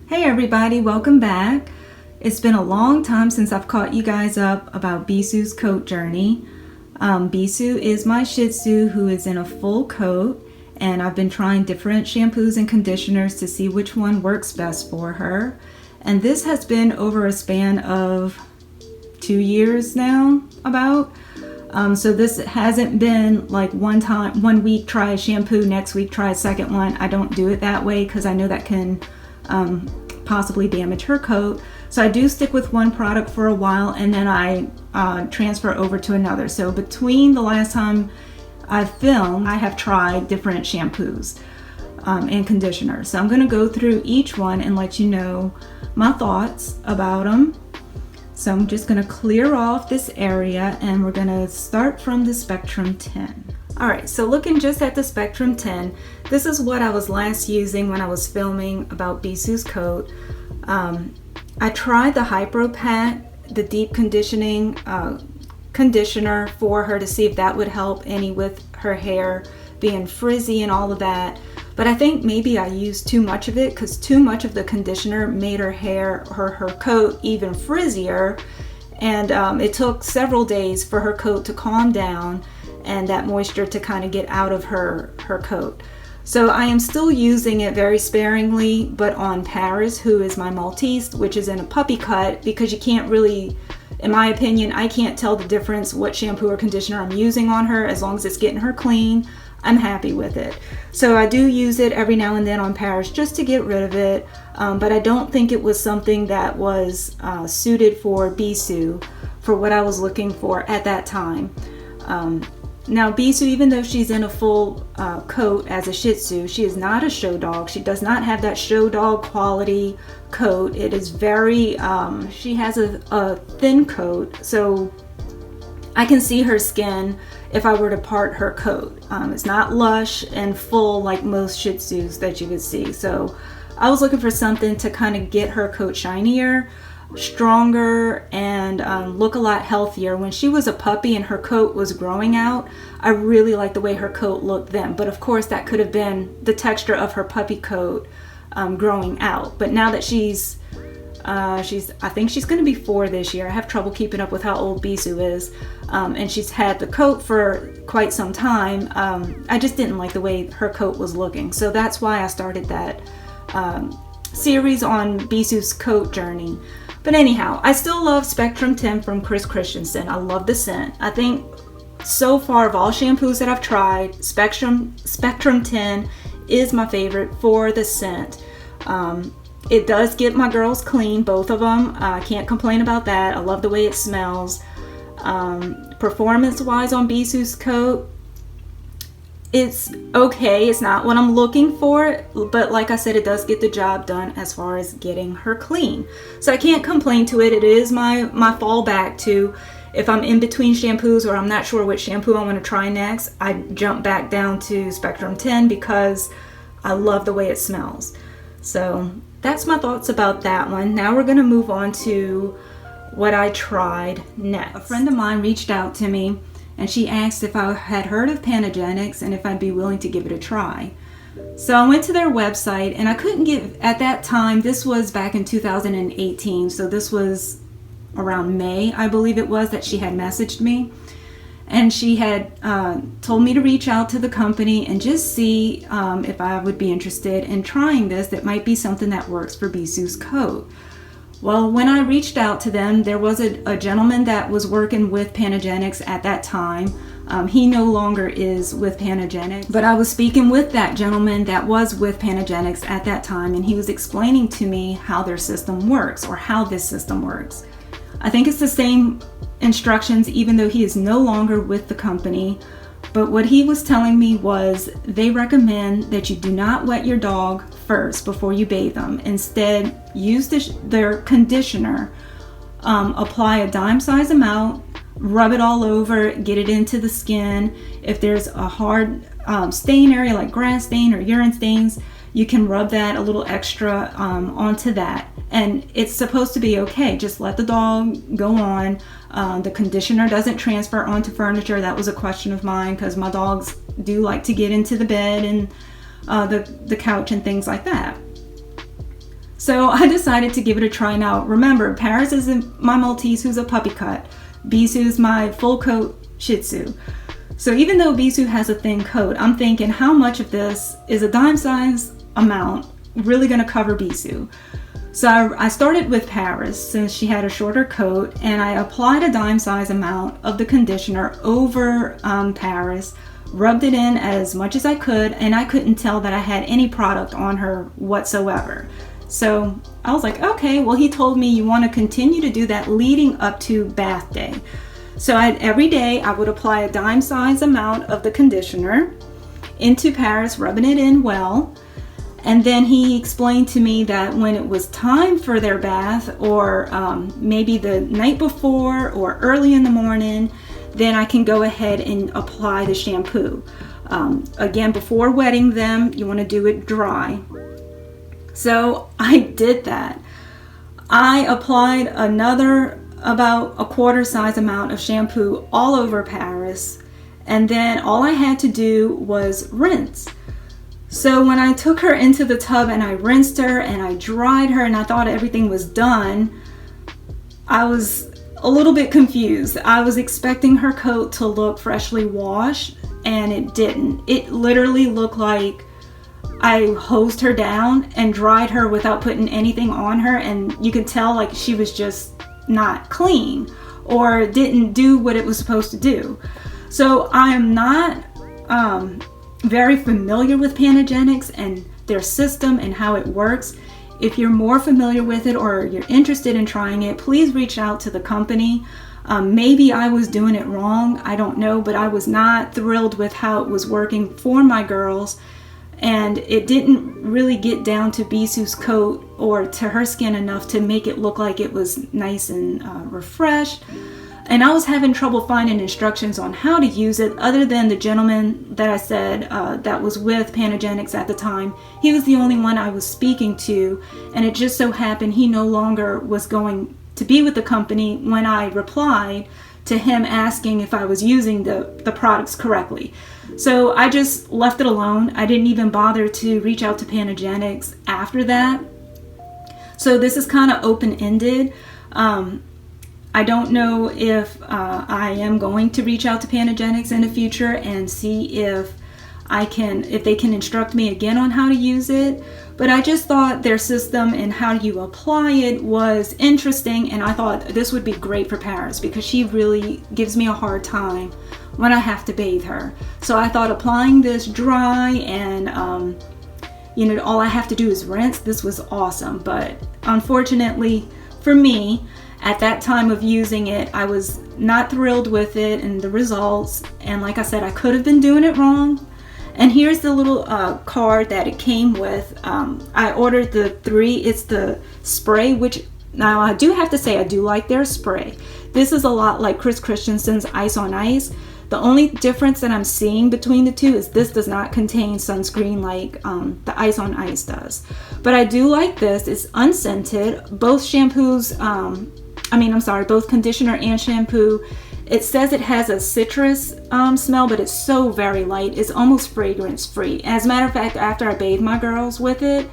Hey everybody, welcome back. It's been a long time since I've caught you guys up about Bisou's coat journey. Bisou is my Shih Tzu who is in a full coat, and I've been trying different shampoos and conditioners to see which one works best for her. And this has been over a span of 2 years now, about. So this hasn't been like one week try a shampoo, next week try a second one. I don't do it that way because I know that can possibly damage her coat. So I do stick with one product for a while and then I transfer over to another. So between the last time I filmed, I have tried different shampoos and conditioners. So I'm going to go through each one and let you know my thoughts about them. So I'm just going to clear off this area and we're going to start from the Spectrum 10. Alright, so looking just at the Spectrum 10, this is what I was last using when I was filming about Bisou's coat. I tried the Hypro Pat, the deep conditioning conditioner for her to see if that would help any with her hair being frizzy and all of that. But I think maybe I used too much of it because too much of the conditioner made her hair, her coat even frizzier. And it took several days for her coat to calm down and that moisture to kind of get out of her coat. So I am still using it very sparingly, but on Paris, who is my Maltese, which is in a puppy cut, because you can't really, in my opinion, I can't tell the difference what shampoo or conditioner I'm using on her. As long as it's getting her clean, I'm happy with it. So I do use it every now and then on Paris just to get rid of it, but I don't think it was something that was suited for Bisou for what I was looking for at that time. Now Bisou, even though she's in a full coat as a Shih Tzu, she is not a show dog. She does not have that show dog quality coat. It is very, she has a thin coat, so I can see her skin if I were to part her coat. It's not lush and full like most Shih Tzus that you would see. So I was looking for something to kind of get her coat shinier, stronger, and look a lot healthier. When she was a puppy and her coat was growing out, I really liked the way her coat looked then. But of course that could have been the texture of her puppy coat growing out. But now that I think she's going to be 4 this year. I have trouble keeping up with how old Bisou is. And she's had the coat for quite some time. I just didn't like the way her coat was looking. So that's why I started that series on Bisou's coat journey. But anyhow, I still love Spectrum 10 from Chris Christensen. I love the scent. I think so far of all shampoos that I've tried, Spectrum 10 is my favorite for the scent. It does get my girls clean, both of them. I can't complain about that. I love the way it smells. Performance-wise on Bisou's coat, it's okay. It's not what I'm looking for, but like I said, it does get the job done as far as getting her clean. So I can't complain to it. It is my fallback to, if I'm in between shampoos or I'm not sure which shampoo I want to try next, I jump back down to Spectrum 10 because I love the way it smells. So that's my thoughts about that one. Now we're going to move on to what I tried next. A friend of mine reached out to me and she asked if I had heard of PanaGenex and if I'd be willing to give it a try. So I went to their website and I couldn't get, at that time, this was back in 2018, so this was around May, I believe it was, that she had messaged me. And she had told me to reach out to the company and just see if I would be interested in trying this. That might be something that works for Bisou's coat. Well, when I reached out to them, there was a gentleman that was working with PanaGenex at that time. He no longer is with PanaGenex, but I was speaking with that gentleman that was with PanaGenex at that time, and he was explaining to me how their system works, or how this system works. I think it's the same instructions, even though he is no longer with the company. But what he was telling me was they recommend that you do not wet your dog first before you bathe them. Instead, use their conditioner, apply a dime size amount, rub it all over, get it into the skin. If there's a hard stain area like grass stain or urine stains, you can rub that a little extra onto that. And it's supposed to be okay. Just let the dog go on. The conditioner doesn't transfer onto furniture. That was a question of mine because my dogs do like to get into the bed and the couch and things like that. So I decided to give it a try. Now remember, Paris is my Maltese who's a puppy cut. Bisou's my full coat Shih Tzu. So even though Bisou has a thin coat, I'm thinking how much of this is a dime size amount really going to cover Bisou. So I started with Paris since she had a shorter coat, and I applied a dime size amount of the conditioner over Paris, rubbed it in as much as I could, and I couldn't tell that I had any product on her whatsoever. So I was like, okay, well, he told me you want to continue to do that leading up to bath day. So every day I would apply a dime size amount of the conditioner into Paris, rubbing it in well. And then he explained to me that when it was time for their bath, or maybe the night before or early in the morning, then I can go ahead and apply the shampoo. Again, before wetting them, you want to do it dry. So I did that. I applied another about a quarter size amount of shampoo all over Paris, and then all I had to do was rinse. So when I took her into the tub and I rinsed her and I dried her and I thought everything was done, I was a little bit confused. I was expecting her coat to look freshly washed, and it didn't. It literally looked like I hosed her down and dried her without putting anything on her, and you could tell like she was just not clean or didn't do what it was supposed to do. So I am not very familiar with PanaGenex and their system and how it works. If you're more familiar with it or you're interested in trying it, please reach out to the company. Maybe I was doing it wrong, I don't know, but I was not thrilled with how it was working for my girls, and it didn't really get down to Bisou's coat or to her skin enough to make it look like it was nice and refreshed. And I was having trouble finding instructions on how to use it, other than the gentleman that I said that was with PanaGenex at the time. He was the only one I was speaking to, and it just so happened he no longer was going to be with the company when I replied to him asking if I was using the products correctly. So I just left it alone. I didn't even bother to reach out to PanaGenex after that. So this is kind of open-ended. I don't know if I am going to reach out to PanaGenex in the future and see if they can instruct me again on how to use it. But I just thought their system and how you apply it was interesting, and I thought this would be great for Paris because she really gives me a hard time when I have to bathe her. So I thought applying this dry and all I have to do is rinse, this was awesome. But unfortunately for me, at that time of using it, I was not thrilled with it and the results. And like I said, I could have been doing it wrong. And here's the little card that it came with. I ordered the 3. It's the spray, which now I do have to say I do like their spray. This is a lot like Chris Christensen's Ice on Ice. The only difference that I'm seeing between the two is this does not contain sunscreen like the Ice on Ice does. But I do like this. It's unscented. Both shampoos, both conditioner and shampoo, it says it has a citrus smell, but it's so very light. It's almost fragrance free. As a matter of fact, after I bathed my girls with it,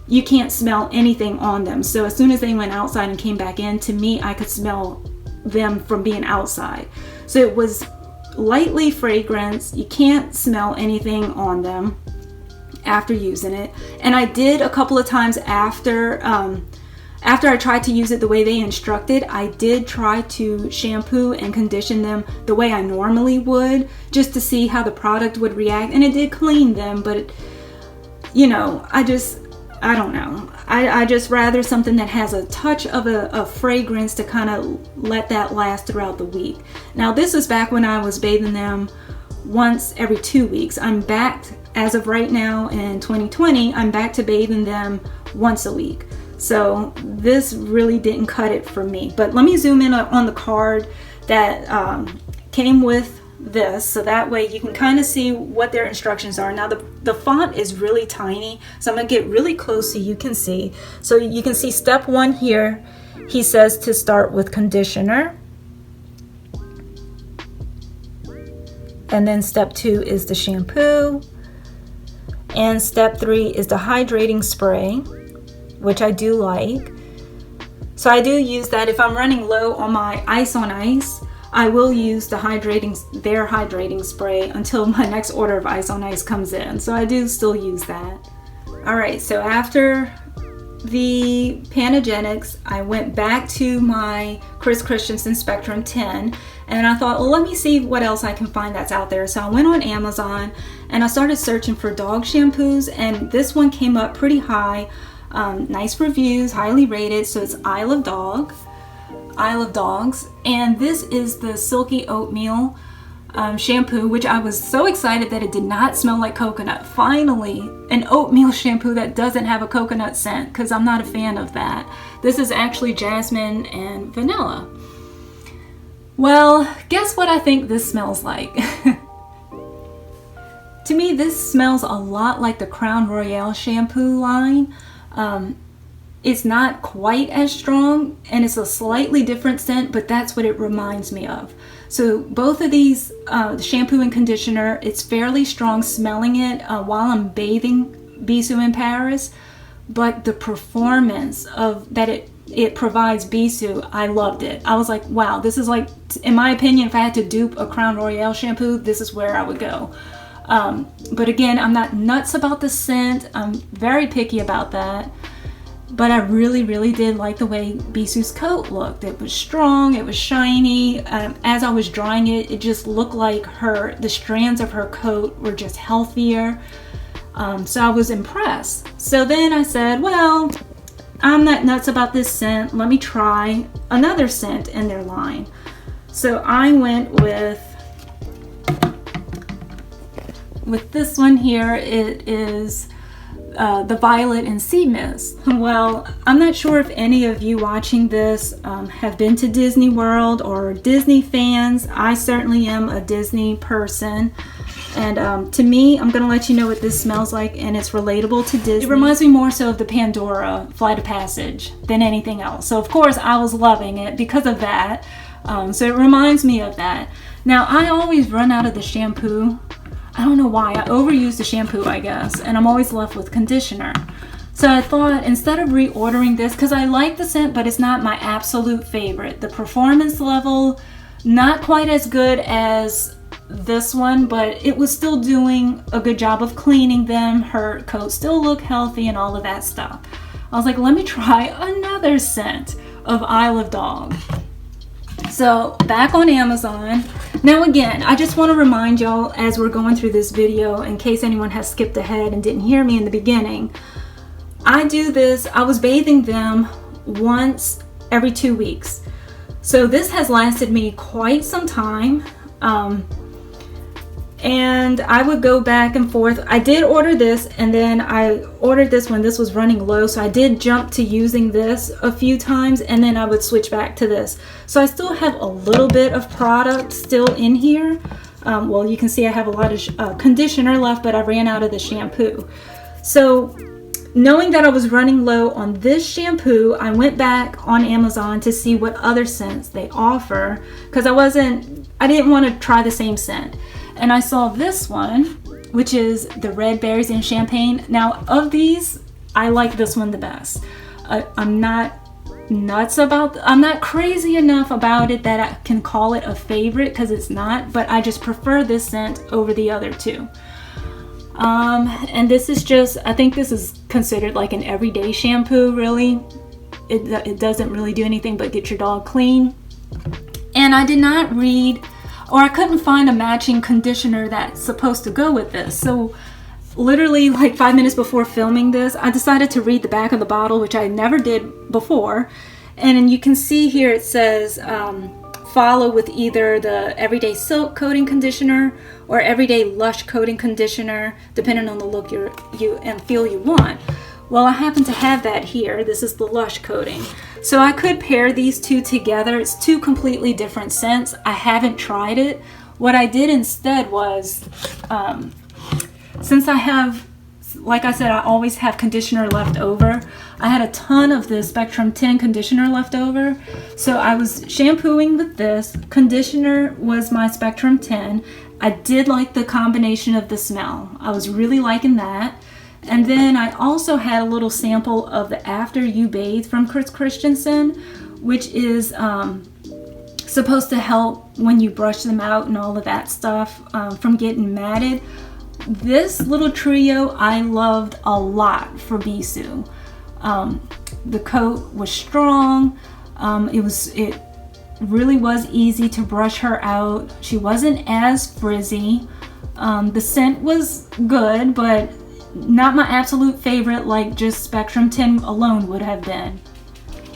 you can't smell anything on them. So as soon as they went outside and came back in, to me, I could smell them from being outside. So it was lightly fragrance. You can't smell anything on them after using it. And I did a couple of times after I tried to use it the way they instructed, I did try to shampoo and condition them the way I normally would, just to see how the product would react. And it did clean them, but I don't know. I just rather something that has a touch of a fragrance to kind of let that last throughout the week. Now this is back when I was bathing them once every 2 weeks. I'm back, as of right now in 2020, I'm back to bathing them once a week. So this really didn't cut it for me. But let me zoom in on the card that came with this, so that way you can kind of see what their instructions are. Now the font is really tiny, so I'm going to get really close so you can see. So you can see step 1 here, he says to start with conditioner. And then step 2 is the shampoo. And step 3 is the hydrating spray. which I do like. So I do use that. If I'm running low on my ice on ice, I will use their hydrating spray until my next order of ice on ice comes in. So I do still use that. All right, so after the PanaGenex, I went back to my Chris Christensen Spectrum 10, and I thought, well, let me see what else I can find that's out there. So I went on Amazon and I started searching for dog shampoos, and this one came up pretty high. Nice reviews, highly rated. So it's Isle of Dogs, and this is the Silky Oatmeal shampoo, which I was so excited that it did not smell like coconut. Finally, an oatmeal shampoo that doesn't have a coconut scent, because I'm not a fan of that. This is actually jasmine and vanilla. Well, guess what I think this smells like? To me, this smells a lot like the Crown Royale shampoo line. It's not quite as strong, and it's a slightly different scent, but that's what it reminds me of. So both of these, the shampoo and conditioner, it's fairly strong smelling it while I'm bathing Bisou and Paris, but the performance of that it provides Bisou, I loved it. I was like, wow, this is like, in my opinion, if I had to dupe a Crown Royale shampoo, this is where I would go. But again, I'm not nuts about the scent. I'm very picky about that. But I really, really did like the way Bisou's coat looked. It was strong, it was shiny. As I was drying it, it just looked like the strands of her coat were just healthier. So I was impressed. So then I said, well, I'm not nuts about this scent. Let me try another scent in their line. So I went with this one here. It is the Violet and Sea Mist. Well, I'm not sure if any of you watching this have been to Disney World or Disney fans. I certainly am a Disney person. And to me, I'm going to let you know what this smells like, and it's relatable to Disney. It reminds me more so of the Pandora Flight of Passage than anything else. So of course I was loving it because of that. So it reminds me of that. Now, I always run out of the shampoo. I don't know why. I overuse the shampoo, I guess, and I'm always left with conditioner. So I thought, instead of reordering this, because I like the scent, but it's not my absolute favorite. The performance level, not quite as good as this one, but it was still doing a good job of cleaning them. Her coat still looked healthy and all of that stuff. I was like, let me try another scent of Isle of Dogs. So back on Amazon. Now again, I just want to remind y'all as we're going through this video, in case anyone has skipped ahead and didn't hear me in the beginning, I do this, I was bathing them once every 2 weeks. So this has lasted me quite some time. And I would go back and forth. I did order this, and then I ordered this when this was running low, so I did jump to using this a few times, and then I would switch back to this. So I still have a little bit of product still in here. Well, you can see I have a lot of conditioner left, but I ran out of the shampoo. So knowing that I was running low on this shampoo, I went back on Amazon to see what other scents they offer, because I didn't want to try the same scent. And I saw this one, which is the Red Berries and Champagne. Now, of these, I like this one the best. I'm not crazy enough about it that I can call it a favorite, because it's not, but I just prefer this scent over the other two. And this is just, I think this is considered like an everyday shampoo, really. It doesn't really do anything but get your dog clean. And I did not read, or I couldn't find a matching conditioner that's supposed to go with this. So literally like 5 minutes before filming this, I decided to read the back of the bottle, which I never did before. And you can see here it says follow with either the Everyday Silk Coating Conditioner or Everyday Lush Coating Conditioner, depending on the look and feel you want. Well, I happen to have that here. This is the Lush Coating. So I could pair these two together. It's two completely different scents. I haven't tried it. What I did instead was, since I have, like I said, I always have conditioner left over. I had a ton of the Spectrum 10 conditioner left over. So I was shampooing with this. Conditioner was my Spectrum 10. I did like the combination of the smell. I was really liking that. And then I also had a little sample of the After You Bathe from Chris Christensen, which is supposed to help when you brush them out and all of that stuff from getting matted. This little trio I loved a lot for Bisou. The coat was strong. It really was easy to brush her out. She wasn't as frizzy. The scent was good, but not my absolute favorite like just Spectrum 10 alone would have been.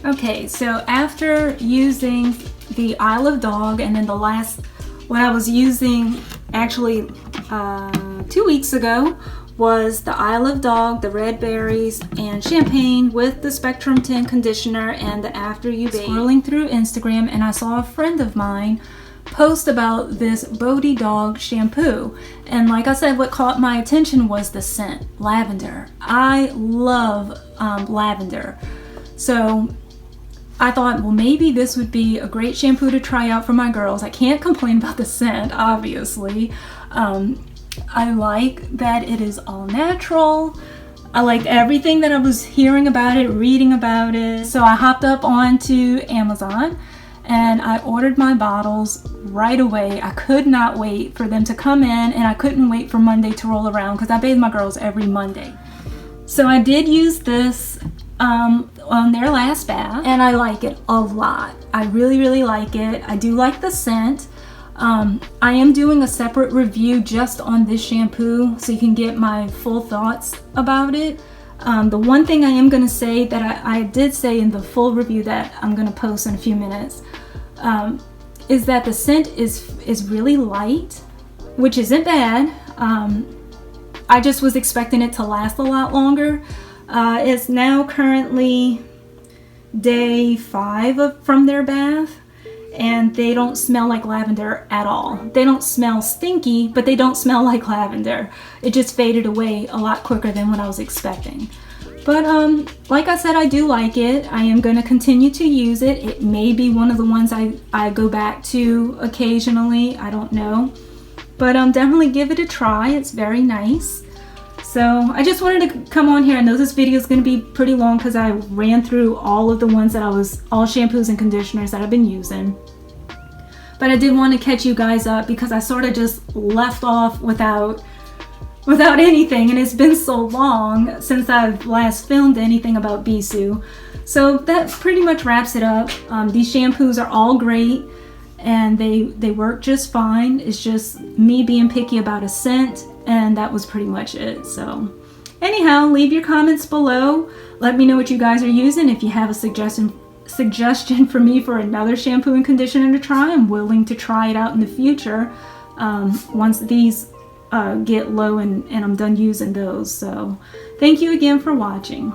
Okay, so after using the Isle of Dog, and then the last, what I was using actually 2 weeks ago was the Isle of Dog, the red berries, and champagne with the Spectrum 10 conditioner and the After You Bathe. Scrolling through Instagram, and I saw a friend of mine post about this Bodi dog shampoo, and like I said, what caught my attention was the scent, lavender. I love lavender, so I thought, well, maybe this would be a great shampoo to try out for my girls. I can't complain about the scent, obviously. I like that it is all natural. I liked everything that I was hearing about it, reading about it. So I hopped up onto Amazon and I ordered my bottles right away. I could not wait for them to come in, and I couldn't wait for Monday to roll around because I bathe my girls every Monday. So I did use this on their last bath, and I like it a lot. I really like it. I do like the scent. I am doing a separate review just on this shampoo so you can get my full thoughts about it. The one thing I am going to say that I did say in the full review that I'm going to post in a few minutes is that the scent is really light, which isn't bad. I just was expecting it to last a lot longer. It's now currently day 5 from their bath, and they don't smell like lavender at all. They don't smell stinky, but they don't smell like lavender. It just faded away a lot quicker than what I was expecting. But like I said, I do like it. I am going to continue to use it. It may be one of the ones I go back to occasionally. I don't know. But definitely give it a try. It's very nice. So I just wanted to come on here. I know this video is going to be pretty long because I ran through all of the ones that all shampoos and conditioners that I've been using. But I did want to catch you guys up because I sort of just left off without anything, and it's been so long since I've last filmed anything about Bisou. So that pretty much wraps it up. These shampoos are all great and they work just fine. It's just me being picky about a scent, and that was pretty much it. So anyhow, leave your comments below. Let me know what you guys are using. If you have a suggestion for me for another shampoo and conditioner to try, I'm willing to try it out in the future once these get low and I'm done using those. So thank you again for watching.